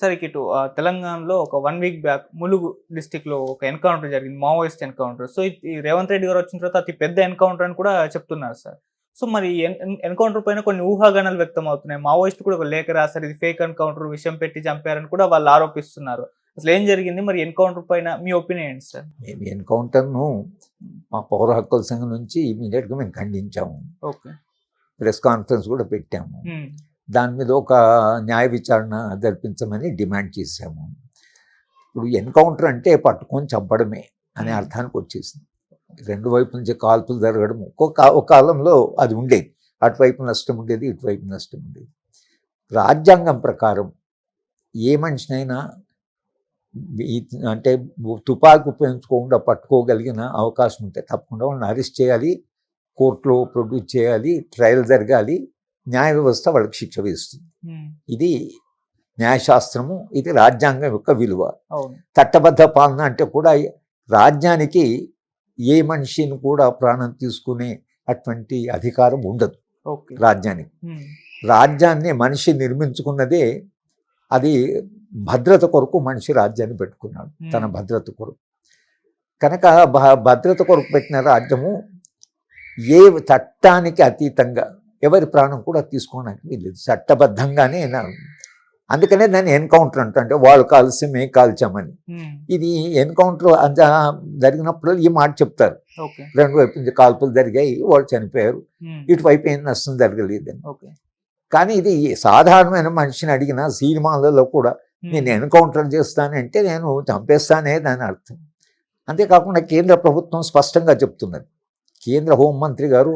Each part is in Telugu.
సరే ఇటు తెలంగాణలో ఒక 1 వీక్ బ్యాక్ ములుగు డిస్ట్రిక్ట్‌లో ఒక ఎన్‌కౌంటర్ జరిగింది. Maoist encounter. సో, ఈ రేవంత్ రెడ్డి గారు వచ్చిన తర్వాత అతి పెద్ద ఎన్‌కౌంటర్ అని కూడా చెప్తున్నారు సార్. సో, మరి ఎన్‌కౌంటర్ పైన కొన్ని ఊహాగానాలు వ్యక్తమవుతున్నాయి. మావోయిస్టులు కూడా ఒక లేఖ రాసారు. ఇది ఫేక్ ఎన్‌కౌంటర్, విషం పెట్టి చంపారని కూడా వాళ్ళు ఆరోపిస్తున్నారు. అసలు ఏం జరిగింది? మరి ఎన్‌కౌంటర్ పైన మీ ఒపీనియన్ ఏంటి సార్? మేము ఎన్కౌంటర్ను మా పౌర హక్కుల సంఘం నుంచి ఇమీడియట్గా మేము ఖండించాము. ఓకే. ప్రెస్ కాన్ఫరెన్స్ కూడా పెట్టాము. దాని మీద ఒక న్యాయ విచారణ జరిపించమని డిమాండ్ చేశాము. ఇప్పుడు ఎన్కౌంటర్ అంటే పట్టుకొని చంపడమే అనే అర్థానికి వచ్చేసింది. రెండు వైపు నుంచి కాల్పులు జరగడం ఒక కాలంలో అది ఉండేది. అటువైపు నష్టం ఉండేది, ఇటువైపు నష్టం ఉండేది. రాజ్యాంగం ప్రకారం ఏ మనిషినైనా అంటే తుపాకీ ఉపయోగించుకోకుండా పట్టుకోగలిగిన అవకాశం ఉంటే తప్పకుండా వాళ్ళని అరెస్ట్ చేయాలి, కోర్టులో ప్రొడ్యూస్ చేయాలి, ట్రయల్ జరగాలి, న్యాయ వ్యవస్థ వాళ్ళకి శిక్ష వేస్తుంది. ఇది న్యాయశాస్త్రము, ఇది రాజ్యాంగం యొక్క విలువ. చట్టబద్ధ పాలన అంటే కూడా రాజ్యానికి ఏ మనిషిని కూడా ప్రాణం తీసుకునే అటువంటి అధికారం ఉండదు రాజ్యానికి. రాజ్యాన్ని మనిషి నిర్మించుకున్నదే, అది భద్రత కొరకు మనిషి రాజ్యాన్ని పెట్టుకున్నాడు, తన భద్రత కొరకు. కనుక భద్రత కొరకు పెట్టిన రాజ్యము ఏ చట్టానికి అతీతంగా ఎవరి ప్రాణం కూడా తీసుకోవడానికి వీల్లేదు, చట్టబద్ధంగానే. అందుకనే దాన్ని ఎన్కౌంటర్ అంటే వాళ్ళు కాల్సి మేము కాల్చామని. ఇది ఎన్కౌంటర్ జరిగినప్పుడు ఈ మాట చెప్తారు, రెండు వైపు నుంచి కాల్పులు జరిగాయి, వాళ్ళు చనిపోయారు, ఇటువైపు ఏం నష్టం జరగలేదని. కానీ ఇది సాధారణమైన మనిషిని అడిగిన సినిమాలలో కూడా నేను ఎన్కౌంటర్ చేస్తానంటే నేను చంపేస్తానే దాని అర్థం. అంతేకాకుండా కేంద్ర ప్రభుత్వం స్పష్టంగా చెప్తున్నది. కేంద్ర హోంమంత్రి గారు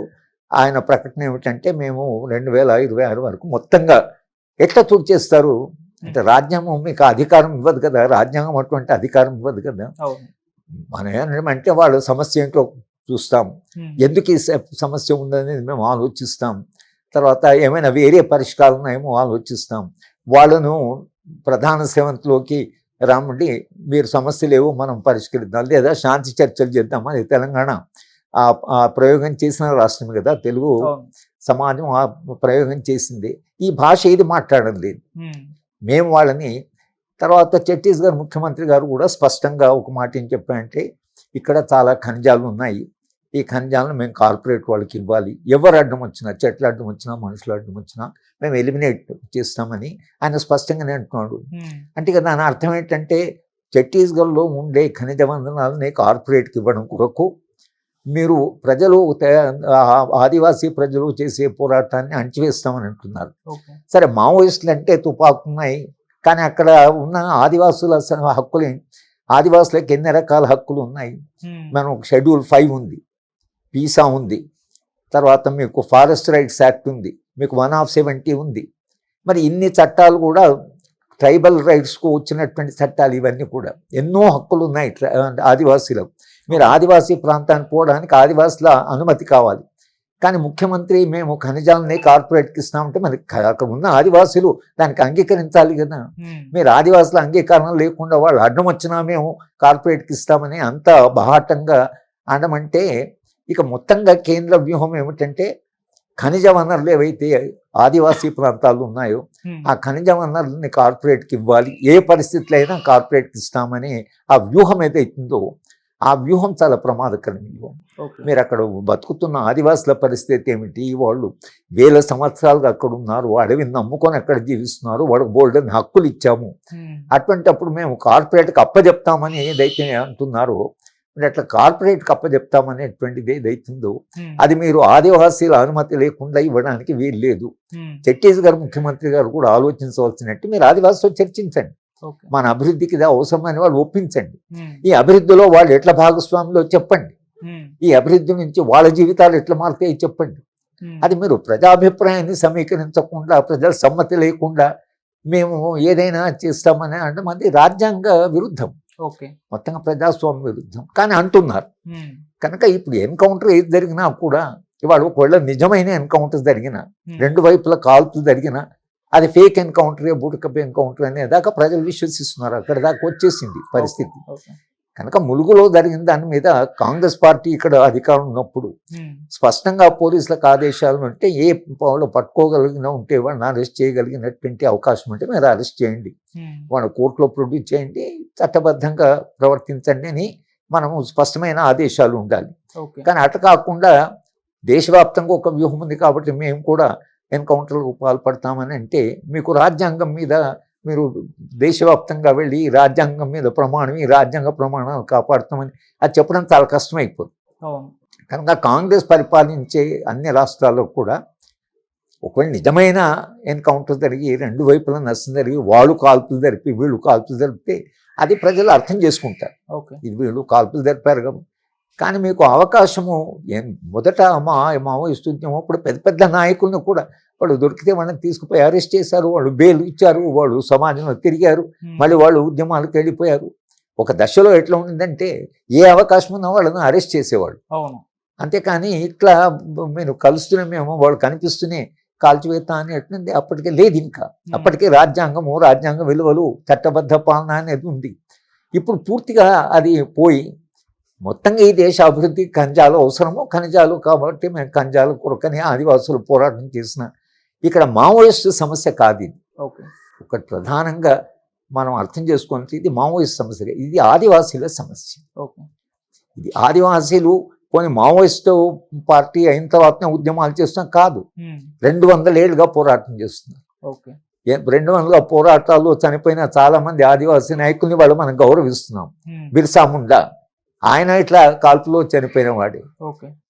ఆయన ప్రకటన ఏమిటంటే, మేము 2026 వరకు మొత్తంగా ఎట్లా చేస్తారు అంటే, రాజ్యాంగం మీకు అధికారం ఇవ్వదు కదా, రాజ్యాంగం అటువంటి అధికారం ఇవ్వదు కదా. మనం ఏమంటే వాళ్ళ సమస్య ఏంటో చూస్తాం, ఎందుకు ఈ సమస్య ఉందనేది మేము ఆలోచిస్తాం, తర్వాత ఏమైనా వేరే పరిష్కారాలు ఉన్నాయేమో ఆలోచిస్తాం, వాళ్ళను ప్రధాన సేవంలోకి రాముడి మీరు సమస్యలు ఏవో మనం పరిష్కరిద్దాం, లేదా శాంతి చర్చలు చేద్దాం. అది తెలంగాణ ఆ ప్రయోగం చేసిన రాష్ట్రం కదా, తెలుగు సమాజం ఆ ప్రయోగం చేసింది. ఈ భాష ఏది మాట్లాడడం లేదు. మేము వాళ్ళని తర్వాత ఛత్తీస్గఢ్ ముఖ్యమంత్రి గారు కూడా స్పష్టంగా ఒక మాట ఏం చెప్పారంటే, ఇక్కడ చాలా ఖనిజాలు ఉన్నాయి, ఈ ఖనిజాలను మేము కార్పొరేట్ వాళ్ళకి ఇవ్వాలి, ఎవరు అడ్డం వచ్చినా, చెట్లు అడ్డం వచ్చినా, మనుషులు అడ్డం వచ్చినా మేము ఎలిమినేట్ చేస్తామని ఆయన స్పష్టంగానే అంటున్నాడు. అంటే కదా దాని అర్థం ఏంటంటే, ఛత్తీస్గఢ్లో ఉండే ఖనిజ వనరులని కార్పొరేట్కి ఇవ్వడం కొరకు మీరు ప్రజలు, ఆదివాసీ ప్రజలు చేసే పోరాటాన్ని అణచివేస్తామని అంటున్నారు. సరే, మావోయిస్టులు అంటే తుపాకున్నాయి, కానీ అక్కడ ఉన్న ఆదివాసుల హక్కులు, ఆదివాసులకు ఎన్ని రకాల హక్కులు ఉన్నాయి. మనం షెడ్యూల్ 5 ఉంది, పీసా ఉంది, తర్వాత మీకు ఫారెస్ట్ రైట్స్ యాక్ట్ ఉంది, మీకు 1/70 ఉంది. మరి ఇన్ని చట్టాలు కూడా ట్రైబల్ రైట్స్కు వచ్చినటువంటి చట్టాలు, ఇవన్నీ కూడా ఎన్నో హక్కులు ఉన్నాయి ఆదివాసీలకు. మీరు ఆదివాసీ ప్రాంతానికి పోవడానికి ఆదివాసుల అనుమతి కావాలి, కానీ ముఖ్యమంత్రి మేము ఖనిజాలని కార్పొరేట్కి ఇస్తామంటే మరి అక్కడ ఉన్న ఆదివాసులు దానికి అంగీకరించాలి కదా. మీరు ఆదివాసుల అంగీకారం లేకుండా వాళ్ళు అడ్డం వచ్చినా మేము కార్పొరేట్కి ఇస్తామని అంత బహాటంగా అనమంటే, ఇక మొత్తంగా కేంద్ర వ్యూహం ఏమిటంటే, ఖనిజ వనరులు ఏవైతే ఆదివాసీ ప్రాంతాలు ఉన్నాయో ఆ ఖనిజ వనరులని కార్పొరేట్కి ఇవ్వాలి, ఏ పరిస్థితుల్లో అయినా కార్పొరేట్కి ఇస్తామని ఆ వ్యూహం ఏదైతుందో ఆ వ్యూహం చాలా ప్రమాదకరం వ్యూహం. మీరు అక్కడ బతుకుతున్న ఆదివాసుల పరిస్థితి ఏమిటి, వాళ్ళు వేల సంవత్సరాలుగా అక్కడ ఉన్నారు, అడవిని నమ్ముకొని అక్కడ జీవిస్తున్నారు, వాళ్ళకి బోల్డెన్ హక్కులు ఇచ్చాము, అటువంటిప్పుడు మేము కార్పొరేట్కి అప్పచెప్తామని ఏదైతే అంటున్నారో, మీరు అట్లా కార్పొరేట్కి అప్పచెప్తామనేటువంటిది ఏదైతుందో అది మీరు ఆదివాసీల అనుమతి లేకుండా ఇవ్వడానికి వీలు లేదు. ఛత్తీస్గఢ్ ముఖ్యమంత్రి గారు కూడా ఆలోచించవలసినట్టు, మీరు ఆదివాసులతో చర్చించండి, మన అభివృద్ధికి ఇది అవసరమని వాళ్ళు ఒప్పించండి, ఈ అభివృద్ధిలో వాళ్ళు ఎట్లా భాగస్వాములో చెప్పండి, ఈ అభివృద్ధి నుంచి వాళ్ళ జీవితాలు ఎట్లా మారుతాయి చెప్పండి. అది మీరు ప్రజాభిప్రాయాన్ని సమీకరించకుండా, ప్రజల సమ్మతి లేకుండా మేము ఏదైనా చేస్తామని అంటే అది రాజ్యాంగ విరుద్ధం, మొత్తంగా ప్రజాస్వామ్య విరుద్ధం కానీ అంటున్నారు. కనుక ఇప్పుడు ఎన్కౌంటర్ ఏది జరిగినా కూడా, ఇవాళ ఒకవేళ నిజమైన ఎన్కౌంటర్ జరిగిన, రెండు వైపుల కాల్పులు జరిగిన, అది ఫేక్ ఎన్కౌంటర్, బూటకప్ ఎన్కౌంటర్ అనేదాకా ప్రజలు విశ్వసిస్తున్నారు. అక్కడ దాకా వచ్చేసింది పరిస్థితి. కనుక ములుగులో జరిగిన దాని మీద కాంగ్రెస్ పార్టీ ఇక్కడ అధికారం ఉన్నప్పుడు స్పష్టంగా పోలీసులకు ఆదేశాలు ఉంటే ఏ వాళ్ళు పట్టుకోగలిగిన ఉంటే వాళ్ళని అరెస్ట్ చేయగలిగినటువంటి అవకాశం ఉంటే మీరు అరెస్ట్ చేయండి, వాళ్ళ కోర్టులో ప్రొడ్యూస్ చేయండి, చట్టబద్ధంగా ప్రవర్తించండి అని మనము స్పష్టమైన ఆదేశాలు ఉండాలి. కానీ అటు కాకుండా దేశవ్యాప్తంగా ఒక వ్యూహం ఉంది కాబట్టి మేము కూడా ఎన్కౌంటర్లకు పాల్పడతామని అంటే మీకు రాజ్యాంగం మీద మీరు దేశవ్యాప్తంగా వెళ్ళి ఈ రాజ్యాంగం మీద ప్రమాణం, ఈ రాజ్యాంగ ప్రమాణాలు కాపాడుతామని అది చెప్పడం చాలా కష్టమైపోతుంది. కనుక కాంగ్రెస్ పరిపాలించే అన్ని రాష్ట్రాల్లో కూడా ఒకవేళ నిజమైన ఎన్కౌంటర్ జరిగి రెండు వైపులా నష్టం జరిగి వాళ్ళు కాల్పులు జరిపి వీళ్ళు కాల్పులు జరిపితే అది ప్రజలు అర్థం చేసుకుంటారు, ఇది వీళ్ళు కాల్పులు జరిపారు. కానీ మీకు అవకాశము మొదట మావోయిస్టు ఉద్యమం అప్పుడు పెద్ద పెద్ద నాయకులను కూడా వాళ్ళు దొరికితే వాళ్ళని తీసుకుపోయి అరెస్ట్ చేశారు, వాళ్ళు బెయిల్ ఇచ్చారు, వాళ్ళు సమాజంలో తిరిగారు, మళ్ళీ వాళ్ళు ఉద్యమాలకు వెళ్ళిపోయారు. ఒక దశలో ఎట్లా ఉండిందంటే ఏ అవకాశం ఉన్నా వాళ్ళని అరెస్ట్ చేసేవాళ్ళు. అంతేకాని ఇట్లా మీరు కలుస్తూనే మేము వాళ్ళు కనిపిస్తూనే కాల్చివేత అని ఎట్లుంది అప్పటికే లేదు. ఇంకా అప్పటికే రాజ్యాంగము, రాజ్యాంగ విలువలు, చట్టబద్ధ పాలన అనేది ఉంది. ఇప్పుడు పూర్తిగా అది పోయి మొత్తంగా ఈ దేశ అభివృద్ధి ఖనిజాలు అవసరము, ఖనిజాలు కాబట్టి మేము ఖనిజాల కొరకని ఆదివాసులు పోరాటం చేసిన ఇక్కడ మావోయిస్టు సమస్య కాదు ఇది. ఒకటి ప్రధానంగా మనం అర్థం చేసుకుంటే ఇది మావోయిస్ట్ సమస్య, ఇది ఆదివాసీల సమస్య. ఇది ఆదివాసీలు కొన్ని మావోయిస్టు పార్టీ అయిన తర్వాత ఉద్యమాలు చేస్తున్నాం కాదు, 200 ఏళ్ళుగా పోరాటం చేస్తున్నారు. 200 పోరాటాలు చనిపోయిన చాలా మంది ఆదివాసీ నాయకుల్ని వాళ్ళు మనం గౌరవిస్తున్నాం. బిర్సా ముండా ఆయన ఇట్లా కాల్పులో చనిపోయిన వాడు,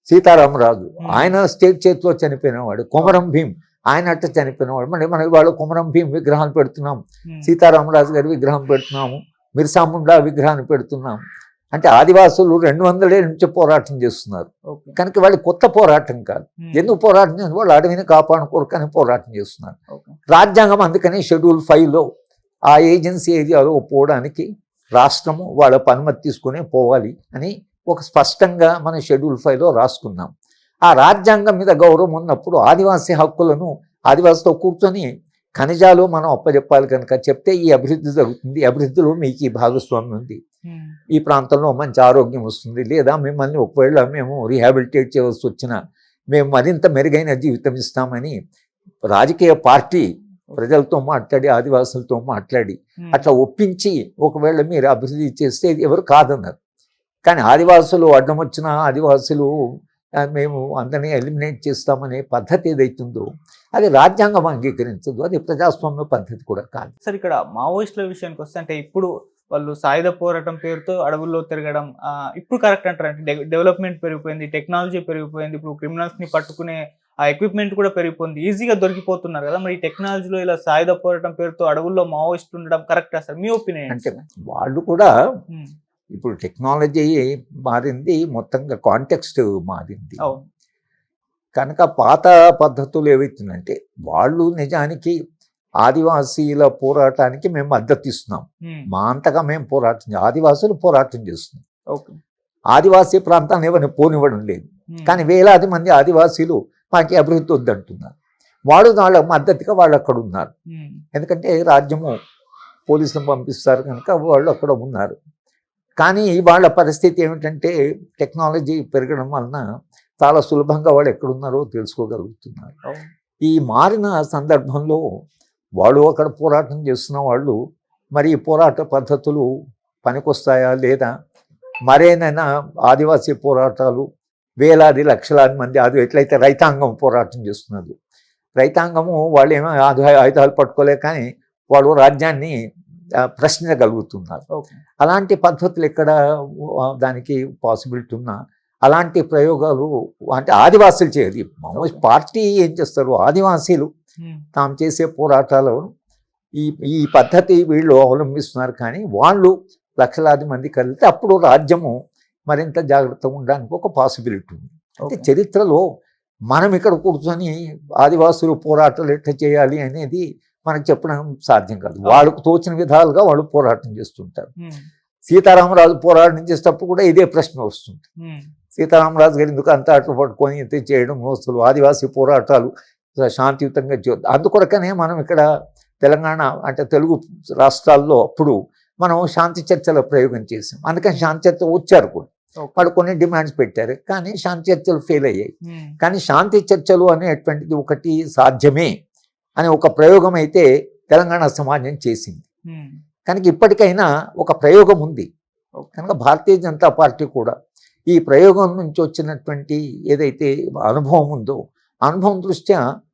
సీతారామరాజు ఆయన స్టేట్ చేతిలో చనిపోయిన వాడు, కొమరం భీం ఆయన అట్ట చనిపోయిన వాడు. మళ్ళీ మనం వాళ్ళు కొమరం భీం విగ్రహాలు పెడుతున్నాం, సీతారామరాజు గారి విగ్రహం పెడుతున్నాము, బిర్సా ముండా విగ్రహాన్ని పెడుతున్నాం. అంటే ఆదివాసులు 200 ఏళ్ళ నుంచి పోరాటం చేస్తున్నారు. కనుక వాళ్ళు కొత్త పోరాటం కాదు. ఎందుకు పోరాటం చేస్తున్నారు? వాళ్ళు అడవిని కాపాడుకోరకని పోరాటం చేస్తున్నారు. రాజ్యాంగం అందుకని షెడ్యూల్ 5లో ఆ ఏజెన్సీ ఏరియాలో పోవడానికి రాష్ట్రము వాళ్ళ అనుమతి తీసుకునే పోవాలి అని ఒక స్పష్టంగా మన షెడ్యూల్ 5లో రాసుకున్నాం. ఆ రాజ్యాంగం మీద గౌరవం ఉన్నప్పుడు ఆదివాసీ హక్కులను ఆదివాసితో కూర్చొని ఖనిజాలు మనం అప్పచెప్పాలి. కనుక చెప్తే ఈ అభివృద్ధి జరుగుతుంది, అభివృద్ధిలో మీకు ఈ భాగస్వామ్యం ఉంది, ఈ ప్రాంతంలో మంచి ఆరోగ్యం వస్తుంది, లేదా మిమ్మల్ని ఒకవేళ మేము రీహాబిలిటేట్ చేయవలసి వచ్చినా మేము మరింత మెరుగైన జీవితం ఇస్తామని రాజకీయ పార్టీ ప్రజలతో మాట్లాడి ఆదివాసులతో మాట్లాడి అట్లా ఒప్పించి ఒకవేళ మీరు అభివృద్ధి చేస్తే ఎవరు కాదన్నారు. కానీ ఆదివాసులు అడ్డం వచ్చిన ఆదివాసులు మేము అందరినీ ఎలిమినేట్ చేస్తామనే పద్ధతి ఏదైతుందో అది రాజ్యాంగం అంగీకరించదు, అది ప్రజాస్వామ్య పద్ధతి కూడా కాదు. సార్ ఇక్కడ మావోయిస్టుల విషయానికి వస్తే అంటే ఇప్పుడు వాళ్ళు సాయుధ పోరాటం పేరుతో అడవుల్లో తిరగడం ఇప్పుడు కరెక్ట్ అంటారు? అంటే డెవలప్మెంట్ పెరిగిపోయింది, టెక్నాలజీ పెరిగిపోయింది, ఇప్పుడు క్రిమినల్స్ ని పట్టుకునే ఆ ఎక్విప్మెంట్ కూడా పెరిగిపోయింది, ఈజీగా దొరికిపోతున్నారు కదా. మరి ఈ టెక్నాలజీలో ఇలా సాయుధ పోరాటం పేరుతో అడవుల్లో మావోయిస్టులు ఉండడం కరెక్ట్ సార్? మీ ఒపీనియన్ అంటే వాళ్ళు కూడా ఇప్పుడు టెక్నాలజీ మారింది, మొత్తంగా కాంటెక్స్ట్ మారింది. కనుక పాత పద్ధతులు ఏవైతుందంటే వాళ్ళు నిజానికి ఆదివాసీల పోరాటానికి మేము మద్దతు ఇస్తున్నాం, మా అంతగా మేము పోరాటం ఆదివాసులు పోరాటం చేస్తున్నాం. ఆదివాసీ ప్రాంతాన్ని ఎవరిని పోనివ్వడం లేదు. కానీ వేలాది మంది ఆదివాసీలు మాకు అభివృద్ధి వద్దంటున్నారు. వాళ్ళు వాళ్ళ మద్దతుగా వాళ్ళు అక్కడ ఉన్నారు. ఎందుకంటే రాజ్యము పోలీసులను పంపిస్తారు కనుక వాళ్ళు అక్కడ ఉన్నారు. కానీ వాళ్ళ పరిస్థితి ఏమిటంటే టెక్నాలజీ పెరగడం వలన చాలా సులభంగా వాళ్ళు ఎక్కడున్నారో తెలుసుకోగలుగుతున్నారు. ఈ మారిన సందర్భంలో వాళ్ళు అక్కడ పోరాటం చేస్తున్న వాళ్ళు మరి ఈ పోరాట పద్ధతులు పనికొస్తాయా లేదా, మరేనైనా ఆదివాసీ పోరాటాలు వేలాది లక్షలాది మంది అది ఎట్లయితే రైతాంగం పోరాటం చేస్తున్నారు, రైతాంగము వాళ్ళు ఏమో ఆయుధాలు పట్టుకోలే కానీ వాళ్ళు రాజ్యాన్ని ప్రశ్నించగలుగుతున్నారు. అలాంటి పద్ధతులు ఎక్కడ దానికి పాసిబిలిటీ ఉన్నా అలాంటి ప్రయోగాలు అంటే ఆదివాసులు చేయదు. మామూలు పార్టీ ఏం చేస్తారు, ఆదివాసీలు తాము చేసే పోరాటాలు ఈ పద్ధతి వీళ్ళు అవలంబిస్తున్నారు. కానీ వాళ్ళు లక్షలాది మంది కలిగితే అప్పుడు రాజ్యము మరింత జాగ్రత్తగా ఉండడానికి ఒక పాసిబిలిటీ ఉంది. అంటే చరిత్రలో మనం ఇక్కడ కూర్చొని ఆదివాసులు పోరాటాలు ఎట్లా చేయాలి అనేది మనకు చెప్పడం సాధ్యం కాదు. వాళ్ళకు తోచిన విధాలుగా వాళ్ళు పోరాటం చేస్తుంటారు. సీతారామరాజు పోరాటం చేసేటప్పుడు కూడా ఇదే ప్రశ్న వస్తుంది, సీతారామరాజు గారు ఎందుకు అంత అట్లు పట్టుకొని ఇంత చేయడం, అసలు ఆదివాసీ పోరాటాలు శాంతియుతంగా అందుకొరకనే మనం ఇక్కడ తెలంగాణ అంటే తెలుగు రాష్ట్రాల్లో అప్పుడు మనం శాంతి చర్చల ప్రయోగం చేసాం. అందుకని శాంతి చర్చ వచ్చారు కూడా. వాళ్ళు కొన్ని డిమాండ్స్ పెట్టారు, కానీ శాంతి చర్చలు ఫెయిల్ అయ్యాయి. కానీ శాంతి చర్చలు అనేటువంటిది ఒకటి సాధ్యమే అనే ఒక ప్రయోగం అయితే తెలంగాణ సమాజం చేసింది. కనుక ఇప్పటికైనా ఒక ప్రయోగం ఉంది. కనుక భారతీయ జనతా పార్టీ కూడా ఈ ప్రయోగం నుంచి వచ్చినటువంటి ఏదైతే అనుభవం ఉందో అనుభవం దృష్ట్యా